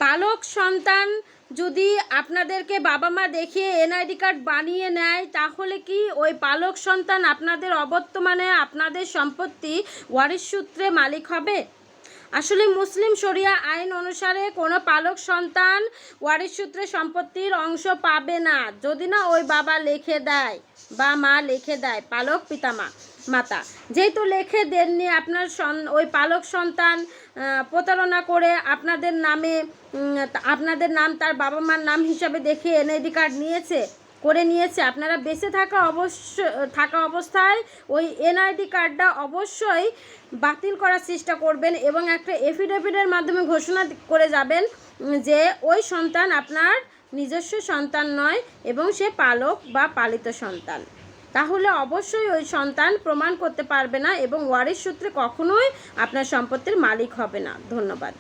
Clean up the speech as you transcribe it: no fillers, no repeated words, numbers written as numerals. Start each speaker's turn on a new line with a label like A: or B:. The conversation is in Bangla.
A: পালক সন্তান যদি আপনাদেরকে বাবা মা দেখিয়ে এনআইডি কার্ড বানিয়ে নেয়, তাহলে কি ওই পালক সন্তান আপনাদের অবর্তমানে আপনাদের সম্পত্তি ওয়ারিশ সূত্রে মালিক হবে? আসলে মুসলিম শরিয়া আইন অনুসারে কোনো পালক সন্তান ওয়ারিশ সূত্রে সম্পত্তির অংশ পাবে না, যদি না ওই বাবা লিখে দেয় বা মা লিখে দেয়, পালক মাতা যেহেতু লিখে দেননি, ওই পালক সন্তান প্রতারণা করে আপনাদের আপনাদের নাম তার বাবা মার নাম হিসাবে দেখে এনআইডি কার্ড নিয়েছে, আপনারা বেঁচে থাকা অবস্থায় ওই এনআইডি কার্ডটা অবশ্যই বাতিল করার চেষ্টা করবেন এবং একটা এফিডেভিটের মাধ্যমে ঘোষণা করে যাবেন যে ওই সন্তান আপনার নিজস্ব সন্তান নয় এবং সে পালক বা পালিত সন্তান। তাহলে অবশ্যই ওই সন্তান প্রমাণ করতে পারবে না এবং ওয়ারিশ সূত্রে কখনোই আপনার সম্পত্তির মালিক হবে না। ধন্যবাদ।